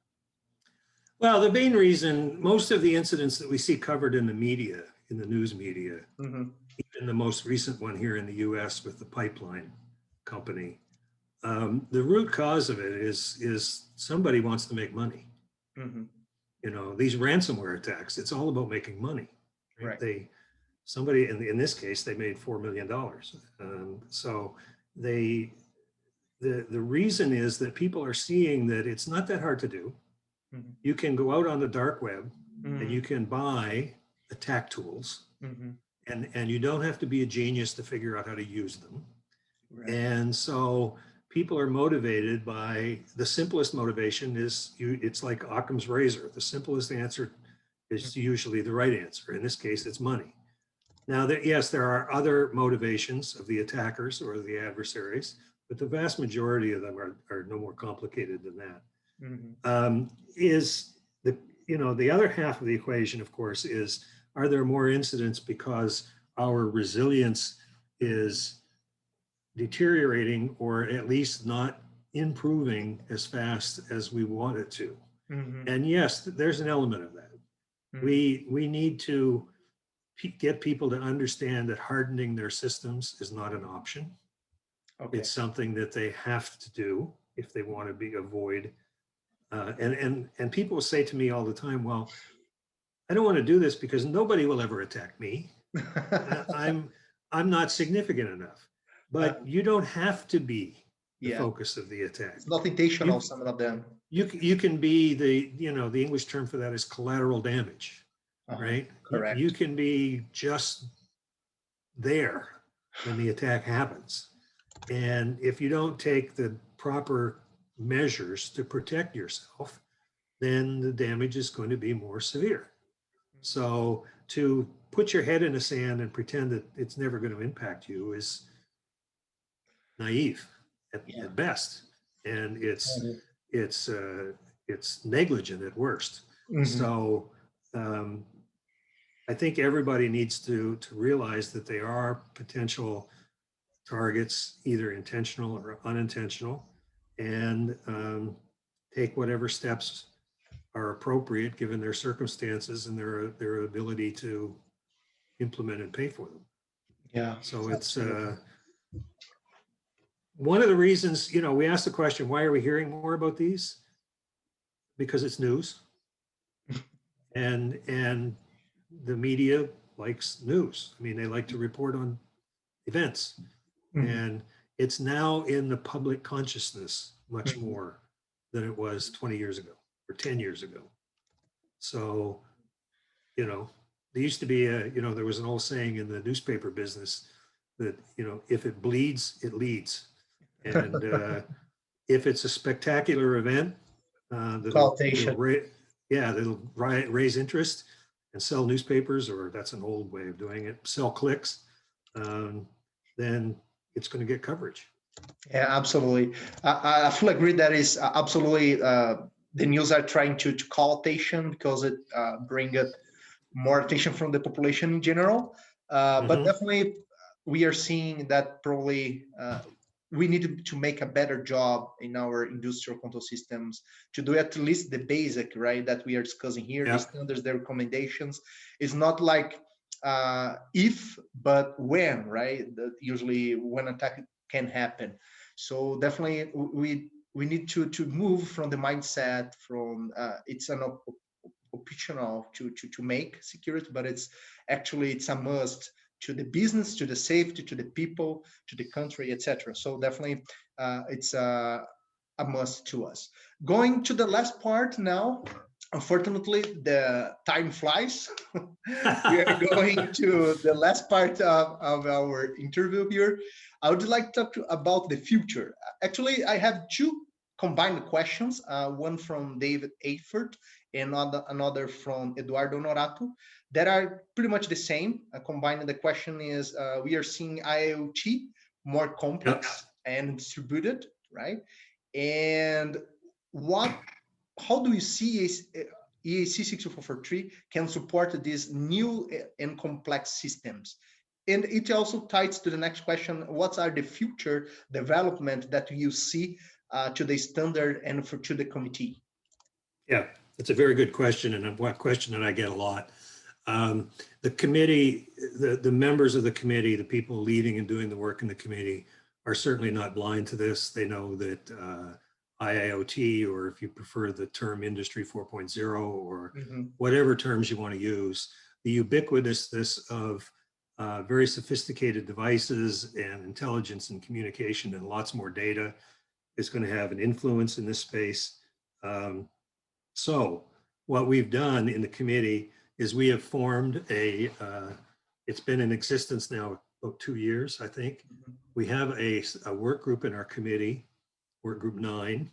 Well, the main reason, most of the incidents that we see covered in the media, in the news media, even the most recent one here in the US with the pipeline company, the root cause of it is somebody wants to make money. You know, these ransomware attacks, it's all about making money. Right? Somebody in this case, they made $4 million. So the reason is that people are seeing that it's not that hard to do. You can go out on the dark web and you can buy attack tools, and you don't have to be a genius to figure out how to use them. Right. And so people are motivated by, the simplest motivation is, it's like Occam's razor. The simplest answer is usually the right answer. In this case, it's money. Now, yes, there are other motivations of the attackers or the adversaries, but the vast majority of them are no more complicated than that. Is the other half of the equation, of course, is, are there more incidents because our resilience is deteriorating or at least not improving as fast as we want it to? And yes, there's an element of that. We need to get people to understand that hardening their systems is not an option. Okay. It's something that they have to do if they want to avoid. And people say to me all the time, well, I don't want to do this because nobody will ever attack me. I'm not significant enough. But you don't have to be the focus of the attack. It's not intentional, some of them. You can be the English term for that is collateral damage, right? Correct. You can be just there when the attack happens. And if you don't take the proper measures to protect yourself, then the damage is going to be more severe. So to put your head in the sand and pretend that it's never going to impact you is naive at best, and it's negligent at worst. So I think everybody needs to realize that they are potential targets, either intentional or unintentional, and take whatever steps are appropriate given their circumstances and their ability to implement and pay for them. Yeah. So it's one of the reasons, we asked the question, why are we hearing more about these? Because it's news. And the media likes news. I mean, they like to report on events. And it's now in the public consciousness much more than it was 20 years ago or 10 years ago. So, there used to be there was an old saying in the newspaper business that, if it bleeds, it leads. And if it's a spectacular event, that'll raise interest and sell newspapers, or that's an old way of doing it, sell clicks, then it's going to get coverage. Yeah, absolutely. I fully agree that is absolutely the news are trying to call attention because it bring more attention from the population in general. But definitely we are seeing that probably we need to make a better job in our industrial control systems to do at least the basic, right, that we are discussing here, the standards, the recommendations. It's not like if, but when, right? Usually when attack can happen. So definitely we need to move from the mindset from it's an optional to make security, but it's a must to the business, to the safety, to the people, to the country, etc. So definitely it's a must to us. Going to the last part now. Unfortunately, the time flies. We are going to the last part of our interview here. I would like to talk about the future. Actually, I have two combined questions, one from David Eifert and another from Eduardo Norato, that are pretty much the same. Combining the question is, we are seeing IoT more complex and distributed, right? And how do you see EAC 6443 can support these new and complex systems? And it also ties to the next question, what are the future development that you see to the standard and to the committee? Yeah, it's a very good question, and a question that I get a lot. The committee, the members of the committee, the people leading and doing the work in the committee are certainly not blind to this. They know that IIoT, or if you prefer the term Industry 4.0, or whatever terms you want to use, the ubiquitousness of very sophisticated devices and intelligence and communication and lots more data is going to have an influence in this space. So what we've done in the committee is we have formed it's been in existence now about 2 years, I think. We have a work group in our committee, work group 9,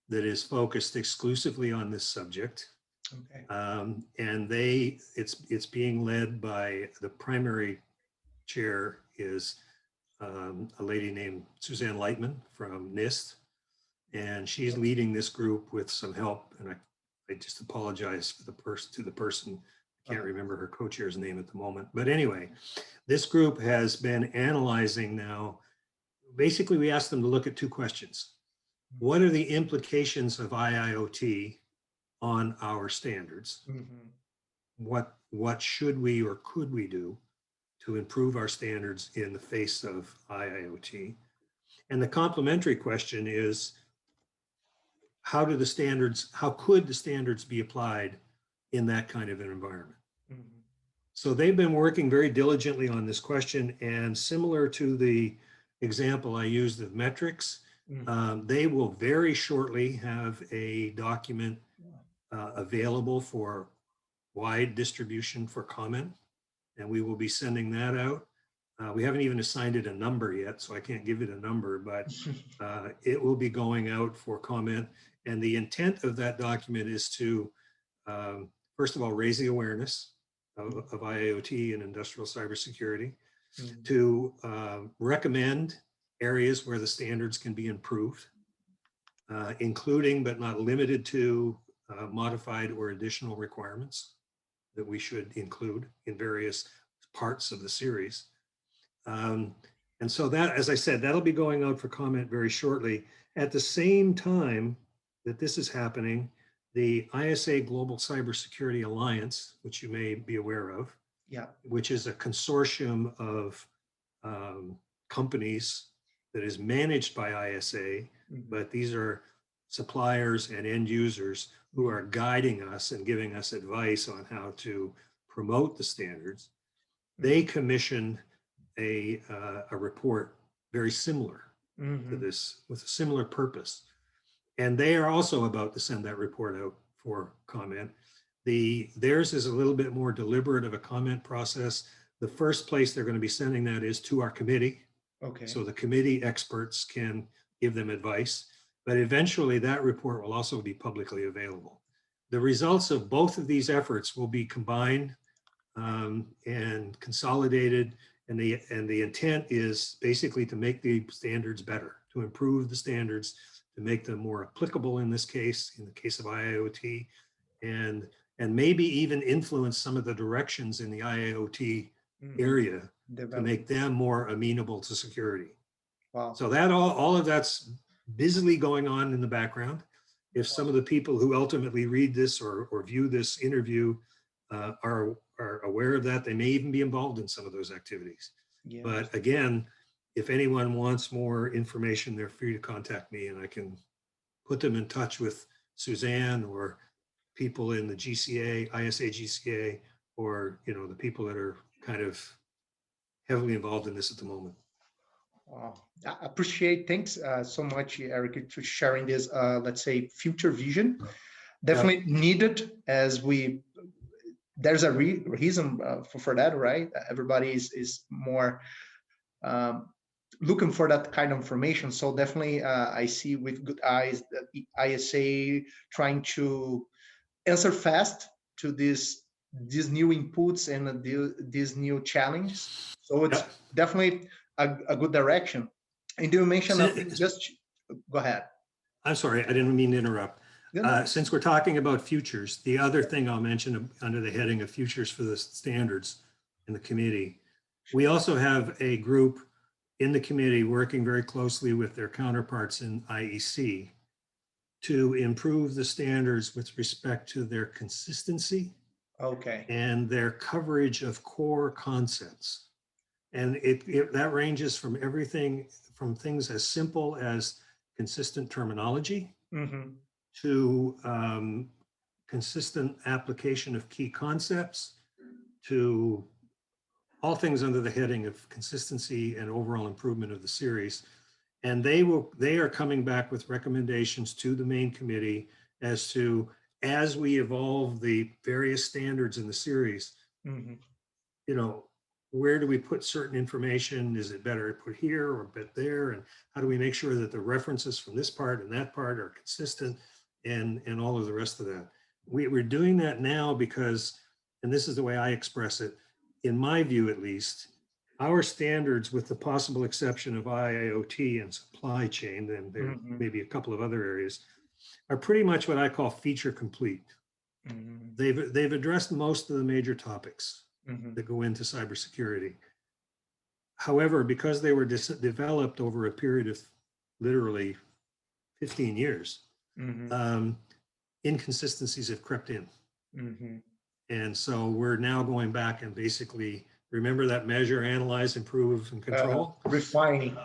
that is focused exclusively on this subject. Okay. And it's being led by, the primary chair is a lady named Suzanne Lightman from NIST, and she's leading this group with some help. And I just apologize for to the person. I can't remember her co-chair's name at the moment. But anyway, this group has been analyzing now. Basically, we asked them to look at 2 questions. What are the implications of IIoT on our standards. Mhm. What should we or could we do to improve our standards in the face of IIoT? And the complementary question is, how could the standards be applied in that kind of an environment? Mhm. So they've been working very diligently on this question, and similar to the example I used of metrics, Mhm. they will very shortly have a document available for wide distribution for comment, and we will be sending that out. We haven't even assigned it a number yet, so I can't give it a number, but it will be going out for comment. And the intent of that document is to, first of all, raise the awareness of IIoT and industrial cybersecurity, Mhm. to recommend areas where the standards can be improved, including but not limited to modified or additional requirements that we should include in various parts of the series. And so that, as I said, that'll be going out for comment very shortly. At the same time that this is happening, the ISA Global Cybersecurity Alliance, which you may be aware of, Yeah. which is a consortium of companies that is managed by ISA, Mhm. but these are suppliers and end users who are guiding us and giving us advice on how to promote the standards. They commissioned a report very similar to Mhm. this, with a similar purpose. And they are also about to send that report out for comment. Theirs is a little bit more deliberate of a comment process. The first place they're going to be sending that is to our committee. Okay. So the committee experts can give them advice, but eventually that report will also be publicly available. The results of both of these efforts will be combined and consolidated. And the intent is basically to make the standards better, to improve the standards, to make them more applicable in this case, in the case of IIoT, and maybe even influence some of the directions in the IIoT area to make them more amenable to security. Wow. So that all of that's busily going on in the background. If some of the people who ultimately read this or view this interview are aware of that, they may even be involved in some of those activities. Yeah. But again, if anyone wants more information, they're free to contact me, and I can put them in touch with Suzanne or people in the GCA, ISA GCA, or the people that are kind of heavily involved in this at the moment. Wow. I appreciate. Thanks so much, Eric, to sharing this, let's say, future vision. Definitely needed, as there's a reason for that, right? Everybody is more looking for that kind of information. So definitely, I see with good eyes that the ISA trying to answer fast to these new inputs and these new challenges. So it's definitely a good direction. And you mentioned, just go ahead. I'm sorry, I didn't mean to interrupt. Yeah. Since we're talking about futures, the other thing I'll mention under the heading of futures for the standards in the committee, we also have a group in the committee working very closely with their counterparts in IEC to improve the standards with respect to their consistency Okay. and their coverage of core concepts. And that ranges from everything from things as simple as consistent terminology to consistent application of key concepts, to all things under the heading of consistency and overall improvement of the series. And they are coming back with recommendations to the main committee as we evolve the various standards in the series, where do we put certain information? Is it better to put here or put there? And how do we make sure that the references from this part and that part are consistent, and all of the rest of that? We're doing that now because, and this is the way I express it, in my view at least, our standards, with the possible exception of IIoT and supply chain, and there may be a couple of other areas, are pretty much what I call feature complete. They've addressed most of the major topics that go into cybersecurity. However, because they were developed over a period of literally 15 years, inconsistencies have crept in. Mm-hmm. And so we're now going back and basically, remember that measure, analyze, improve, and control? Refining.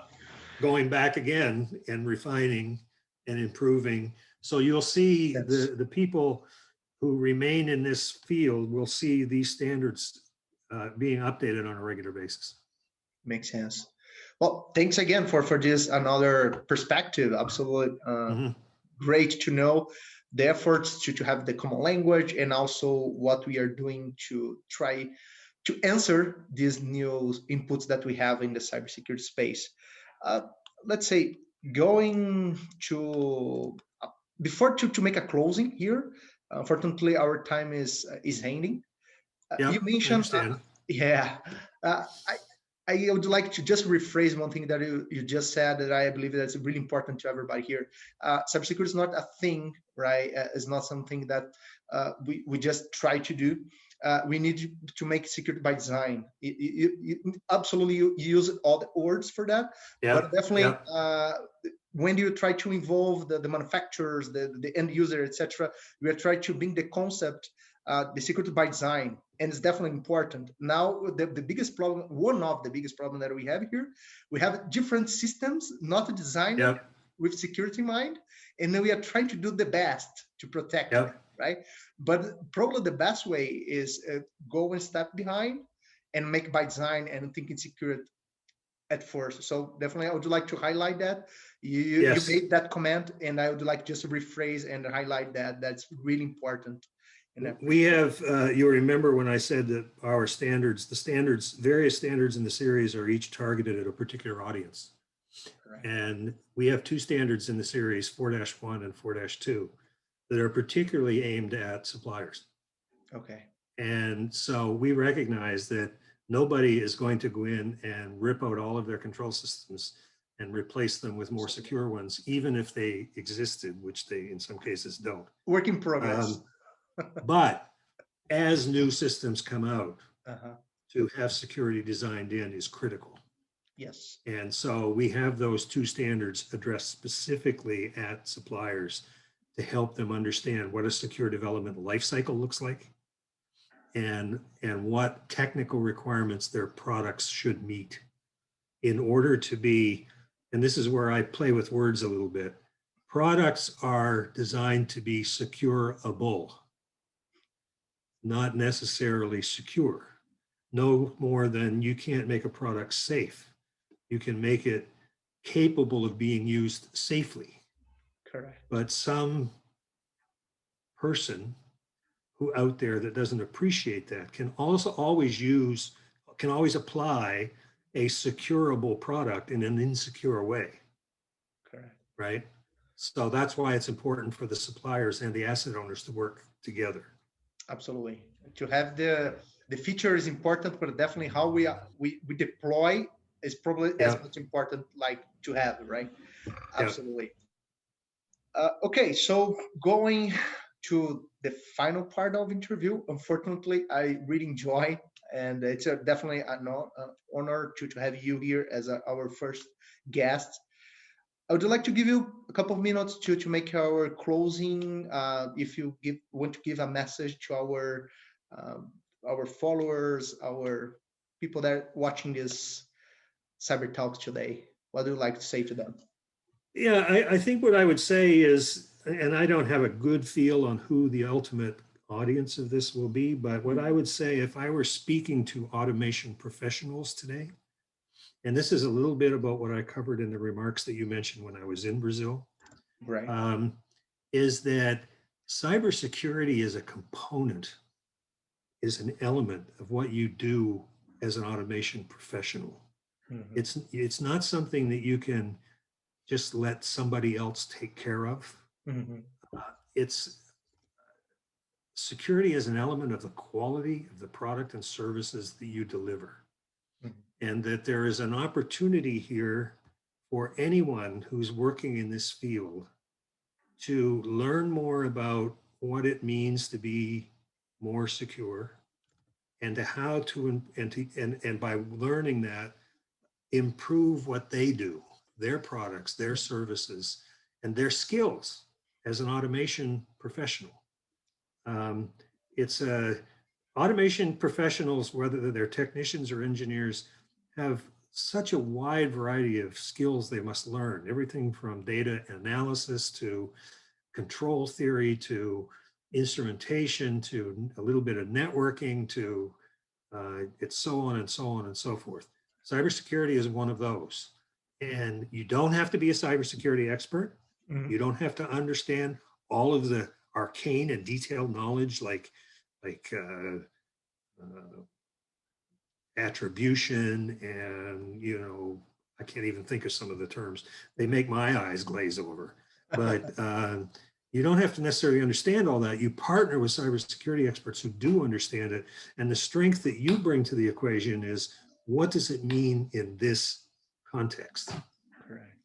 Going back again and refining and improving. So you'll see Yes. the people who remain in this field will see these standards being updated on a regular basis. Makes sense. Well, thanks again for this another perspective. Absolutely great to know the efforts to have the common language and also what we are doing to try to answer these new inputs that we have in the cybersecurity space. Let's say going to before to make a closing here. Unfortunately, our time is ending. Yeah, You mentioned, yeah. I would like to just rephrase one thing that you just said that I believe that's really important to everybody here. Cybersecurity is not a thing, right? It's not something that we just try to do. We need to make security by design. Absolutely, you use all the words for that, but definitely when you try to involve the manufacturers, the end user, etc., we are trying to bring the concept, the security by design, and it's definitely important. Now, the biggest problem, one of the biggest problem that we have here, we have different systems, not designed with security in mind, and then we are trying to do the best to protect them, right? But probably the best way is go one step behind and make by design and thinking security at first. So definitely, I would like to highlight that. You made that comment, and I would like just to rephrase and highlight that. That's really important. We have, you remember when I said that our standards, various standards in the series are each targeted at a particular audience. Correct. And we have two standards in the series, 4-1 and 4-2, that are particularly aimed at suppliers. Okay. And so we recognize that nobody is going to go in and rip out all of their control systems and replace them with more secure ones, even if they existed, which they in some cases don't. Work in progress. But as new systems come out, to have security designed in is critical. Yes. And so we have those two standards addressed specifically at suppliers to help them understand what a secure development lifecycle looks like and what technical requirements their products should meet in order to be, and this is where I play with words a little bit, products are designed to be securable, not necessarily secure. No more than you can't make a product safe. You can make it capable of being used safely. Correct. But some person who out there that doesn't appreciate that can also always apply a securable product in an insecure way. Correct. Right? So that's why it's important for the suppliers and the asset owners to work together. Absolutely. To have the feature is important, but definitely how we deploy is probably as much important, like to have, right? Absolutely. Okay, so going to the final part of interview, unfortunately, I really enjoy, and it's definitely an honor to have you here as our first guest. I would like to give you a couple of minutes to make our closing. If you want to give a message to our followers, our people that are watching this Cyber Talks today, what do you like to say to them? Yeah, I think what I would say is, and I don't have a good feel on who the ultimate audience of this will be, but what I would say if I were speaking to automation professionals today, and this is a little bit about what I covered in the remarks that you mentioned when I was in Brazil, right? Is that cybersecurity is a component, is an element of what you do as an automation professional. Mm-hmm. It's not something that you can just let somebody else take care of. Mm-hmm. It's security is an element of the quality of the product and services that you deliver. Mm-hmm. And that there is an opportunity here for anyone who's working in this field to learn more about what it means to be more secure and to how to, and by learning that, improve what they do, their products, their services, and their skills as an automation professional. Automation professionals, whether they're technicians or engineers, have such a wide variety of skills they must learn, everything from data analysis to control theory to instrumentation to a little bit of networking to it's so on and so on and so forth. Cybersecurity is one of those. And you don't have to be a cybersecurity expert. Mhm. You don't have to understand all of the arcane and detailed knowledge like attribution and, you know, I can't even think of some of the terms. They make my eyes glaze over. But you don't have to necessarily understand all that. You partner with cybersecurity experts who do understand it. And the strength that you bring to the equation is, what does it mean in this context? Correct.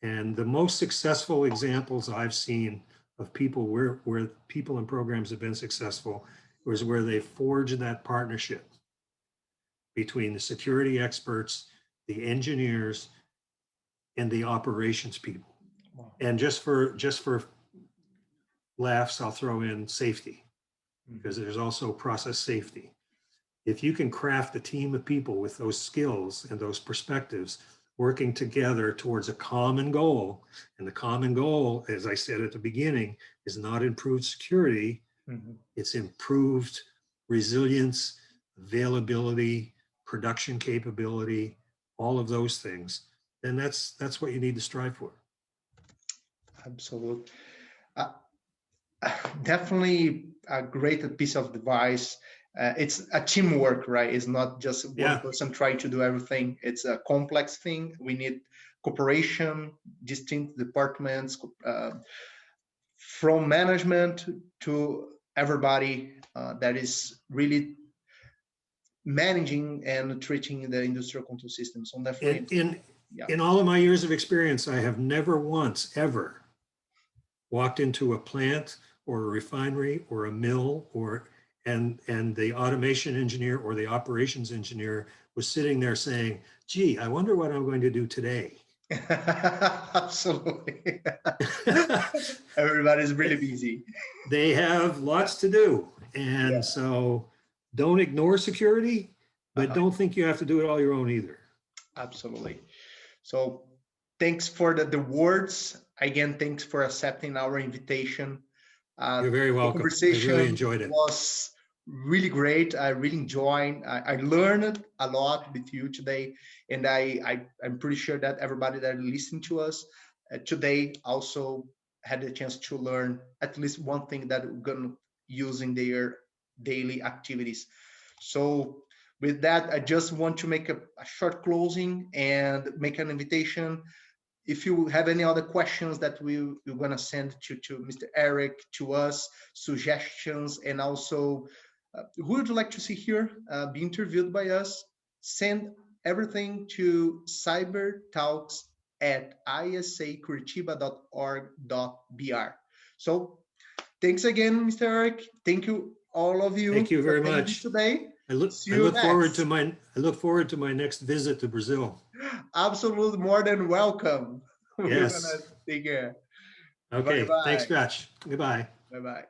And the most successful examples I've seen of people where people and programs have been successful was where they forged that partnership between the security experts, the engineers, and the operations people. Wow. And just for laughs, I'll throw in safety, because there's also process safety. If you can craft a team of people with those skills and those perspectives working together towards a common goal, and the common goal, as I said at the beginning, is not improved security, it's improved resilience, availability, production capability, all of those things, then that's what you need to strive for. Absolutely. Definitely a great piece of advice. It's a teamwork, right? It's not just one person trying to do everything. It's a complex thing. We need cooperation, distinct departments, from management to everybody that is really managing and treating the industrial control system. So definitely. In all of my years of experience, I have never once ever walked into a plant or a refinery or a mill and the automation engineer or the operations engineer was sitting there saying, gee, I wonder what I'm going to do today. Absolutely. Everybody's really busy. They have lots to do. And so don't ignore security, but don't think you have to do it all your own either. Absolutely. So thanks for the words. Again, thanks for accepting our invitation. You're very welcome. The conversation I really enjoyed it. Was really great. I really enjoyed. I learned a lot with you today, and I'm pretty sure that everybody that listened to us today also had the chance to learn at least one thing that we're gonna use in their daily activities. So with that, I just want to make a short closing and make an invitation. If you have any other questions that we're going to send to Mr. Eric, to us, suggestions, and also who would you like to see here be interviewed by us, send everything to cybertalks@isacuritiba.org.br. So thanks again, Mr. Eric. Thank you, all of you. Thank you very much Today. I look forward to my next visit to Brazil. Absolutely, more than welcome. Yes. We're gonna take care. Okay. Bye-bye. Thanks, Josh. Goodbye. Bye-bye.